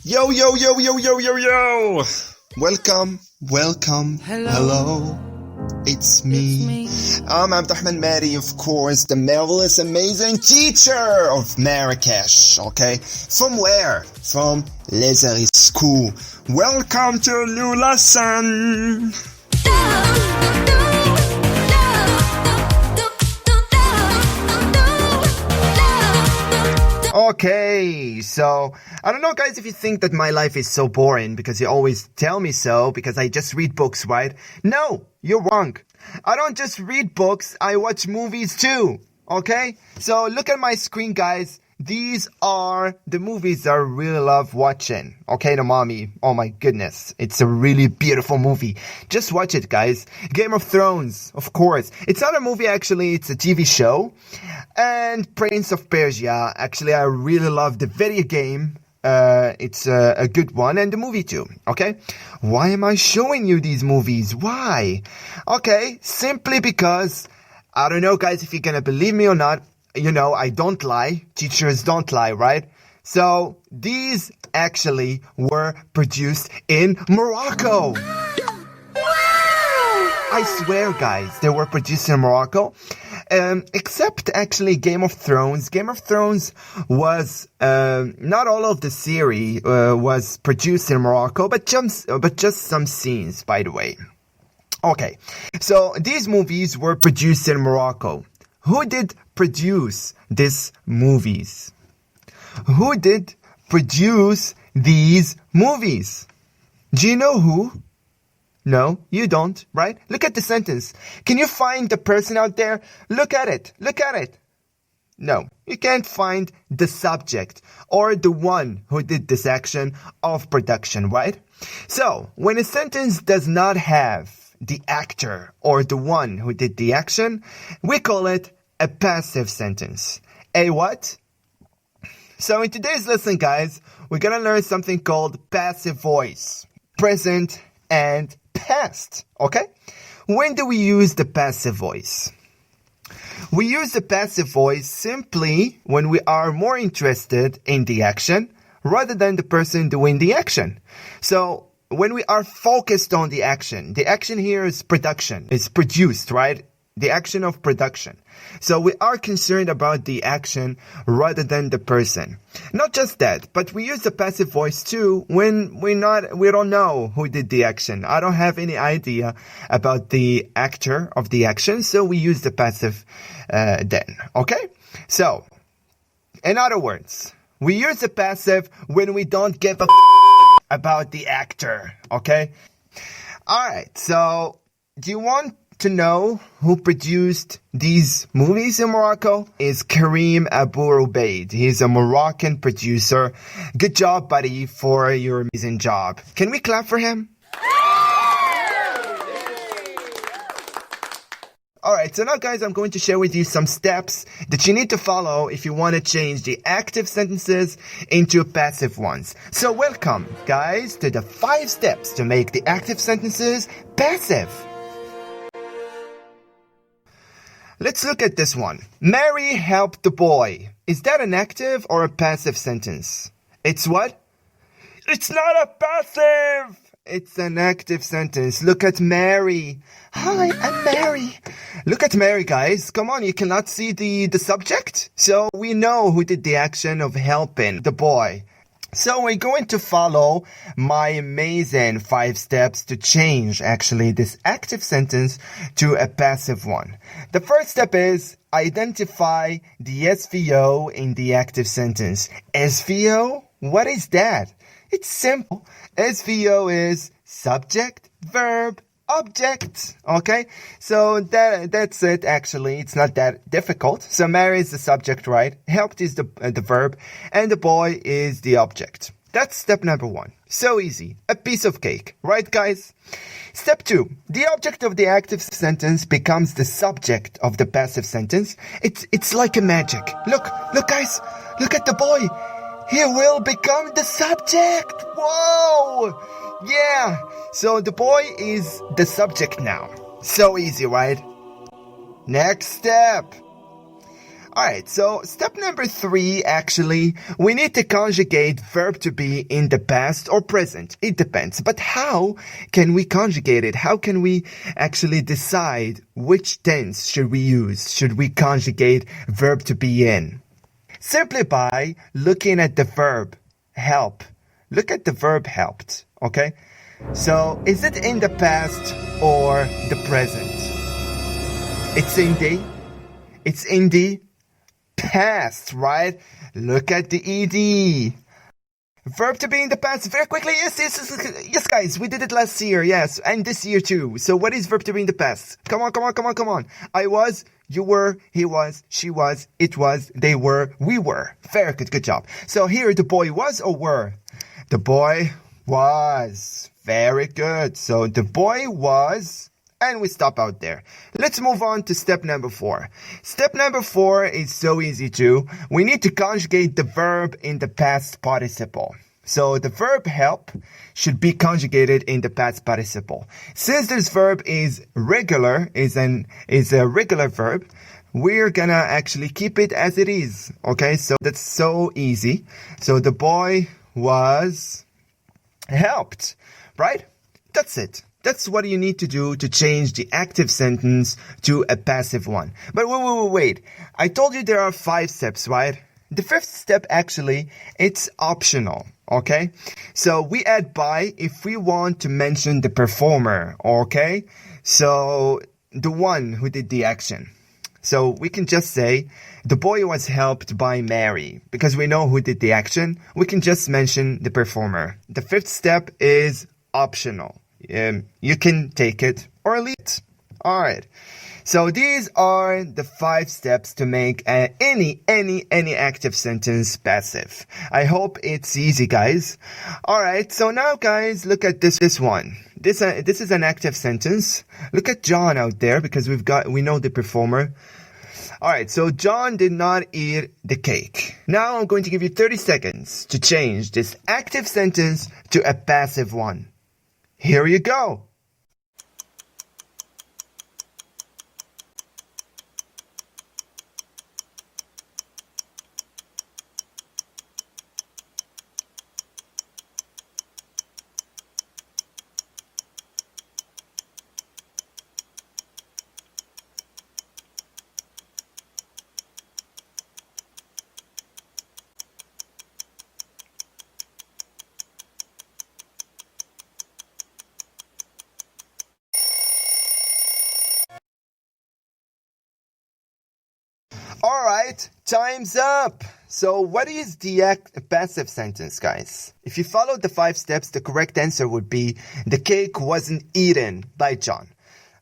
Yo, yo, yo, yo, yo, yo, yo! Welcome, hello. It's me. I'm Abdurrahman Mehdi, of course, the marvelous, amazing teacher of Marrakesh, okay? From where? From Lazari School. Welcome to a new lesson! Okay, so I don't know, guys, if you think that my life is so boring because you always tell me so because I just read books, right? No, you're wrong. I don't just read books, I watch movies too, okay? So look at my screen, guys. These are the movies that I really love watching. Okay, the mommy. Oh my goodness. It's a really beautiful movie. Just watch it, guys. Game of Thrones, of course. It's not a movie, actually. It's a TV show. And Prince of Persia. Actually, I really love the video game. It's a good one. And the movie too. Okay? Why am I showing you these movies? Why? Okay, simply because, I don't know, guys, if you're gonna believe me or not. You know, I don't lie. Teachers don't lie, right? So, these actually were produced in Morocco. I swear, guys, they were produced in Morocco. Except actually Game of Thrones. Game of Thrones was, not all of the series was produced in Morocco, but just some scenes, by the way. Okay, so these movies were produced in Morocco. Who did produce these movies? Who did produce these movies? Do you know who? No, you don't, right? Look at the sentence. Can you find the person out there? Look at it. Look at it. No, you can't find the subject or the one who did this action of production, right? So, when a sentence does not have the actor or the one who did the action, we call it a passive sentence. A what? So in today's lesson, guys, we're gonna learn something called passive voice. Present and past, okay? When do we use the passive voice? We use the passive voice simply when we are more interested in the action rather than the person doing the action. So, when we are focused on the action here is production. It's produced, right? The action of production. So we are concerned about the action rather than the person. Not just that, but we use the passive voice too when we don't know who did the action. I don't have any idea about the actor of the action, so we use the passive then. Okay? So, in other words, we use the passive when we don't give a about the actor, okay? Alright, so do you want to know who produced these movies in Morocco? Is Karim Abu Ubaid. He's a Moroccan producer. Good job, buddy, for your amazing job. Can we clap for him? Alright, so now guys, I'm going to share with you some steps that you need to follow if you want to change the active sentences into passive ones. So welcome, guys, to the 5 steps to make the active sentences passive. Let's look at this one. Mary helped the boy. Is that an active or a passive sentence? It's what? It's not a passive! It's an active sentence. Look at Mary. Hi, I'm Mary. Look at Mary, guys. Come on, you cannot see the subject? So we know who did the action of helping the boy. So we're going to follow my amazing 5 steps to change actually this active sentence to a passive one. The first step is identify the SVO in the active sentence. SVO? What is that? It's simple. SVO is subject, verb, object. Okay? So that's it actually. It's not that difficult. So Mary is the subject, right? Helped is the verb. And the boy is the object. That's step number 1. So easy. A piece of cake. Right, guys? Step 2. The object of the active sentence becomes the subject of the passive sentence. It's like a magic. Look guys. Look at the boy. He will become the subject. Whoa! Yeah. So the boy is the subject now. So easy, right? Next step. Alright, so step number 3, actually, we need to conjugate verb to be in the past or present. It depends. But how can we conjugate it? How can we actually decide which tense should we use? Should we conjugate verb to be in? Simply by looking at the verb help. Look at the verb helped, okay? So, is it in the past or the present? It's in the past, right? Look at the ed. Verb to be in the past. Very quickly. Yes, guys. We did it last year. Yes. And this year too. So what is verb to be in the past? Come on. I was, you were, he was, she was, it was, they were, we were. Very good. Good job. So here, the boy was or were? The boy was. Very good. So the boy was. And we stop out there. Let's move on to step number 4. Step number 4 is so easy too. We need to conjugate the verb in the past participle. So the verb help should be conjugated in the past participle. Since this verb is regular, is a regular verb, we're gonna actually keep it as it is. Okay, so that's so easy. So the boy was helped, right? That's it. That's what you need to do to change the active sentence to a passive one. But wait. I told you there are 5 steps, right? The 5th step, actually, it's optional, okay? So we add by if we want to mention the performer, okay? So the one who did the action. So we can just say, the boy was helped by Mary. Because we know who did the action, we can just mention the performer. The 5th step is optional. You can take it or leave it. Alright. So these are the 5 steps to make any active sentence passive. I hope it's easy, guys. Alright, so now guys, look at this one. This is an active sentence. Look at John out there because we know the performer. Alright, so John did not eat the cake. Now I'm going to give you 30 seconds to change this active sentence to a passive one. Here you go. Alright, time's up. So what is the passive sentence, guys? If you followed the 5 steps, the correct answer would be the cake wasn't eaten by John.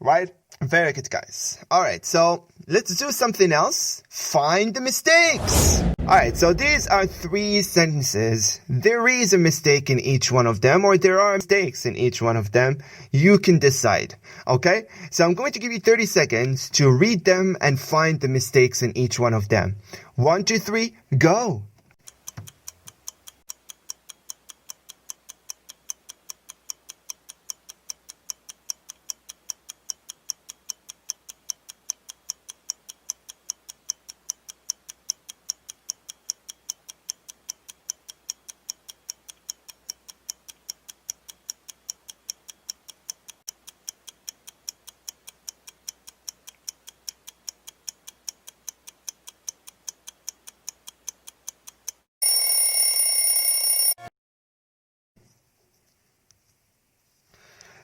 Right? Very good, guys. Alright, so let's do something else. Find the mistakes. Alright, so these are 3 sentences. There is a mistake in each one of them, or there are mistakes in each one of them. You can decide. Okay? So I'm going to give you 30 seconds to read them and find the mistakes in each one of them. 1, 2, 3, go!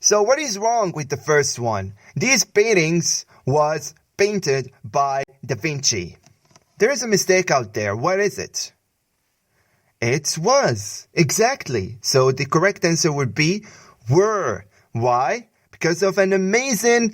So what is wrong with the first one? These paintings was painted by Da Vinci. There is a mistake out there. What is it? It was. Exactly. So the correct answer would be were. Why? Because of an amazing,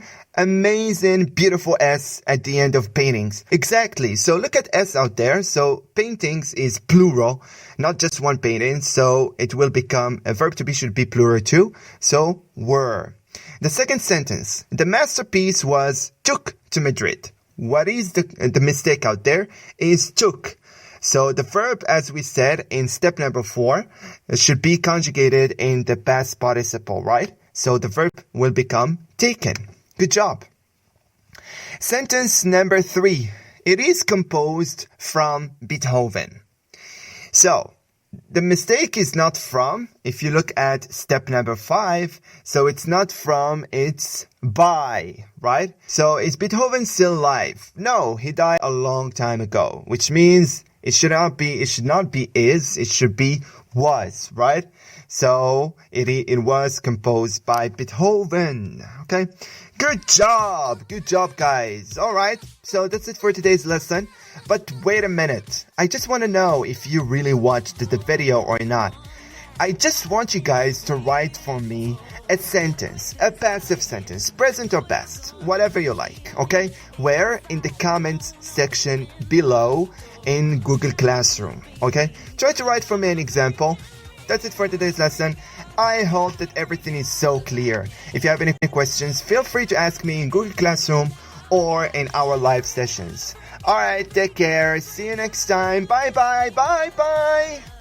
beautiful S at the end of paintings. Exactly. So look at S out there. So paintings is plural, not just one painting. So it will become, a verb to be should be plural too. So were. The second sentence, the masterpiece was took to Madrid. What is the mistake out there is took. So the verb, as we said in step number 4, should be conjugated in the past participle, right? So the verb will become taken. Good job. Sentence number 3 It is composed from Beethoven. So, the mistake is not from. If you look at step number 5, so it's not from, it's by, right? So is Beethoven still alive? No, he died a long time ago, which means it should not be is, it should be was, right? So it was composed by Beethoven, okay? Good job, guys. All right, so that's it for today's lesson. But wait a minute, I just want to know if you really watched the video or not. I just want you guys to write for me a sentence, a passive sentence, present or past, whatever you like, okay? Where? In the comments section below in Google Classroom, okay? Try to write for me an example. That's it for today's lesson. I hope that everything is so clear. If you have any questions, feel free to ask me in Google Classroom or in our live sessions. Alright, take care. See you next time. Bye bye. Bye bye.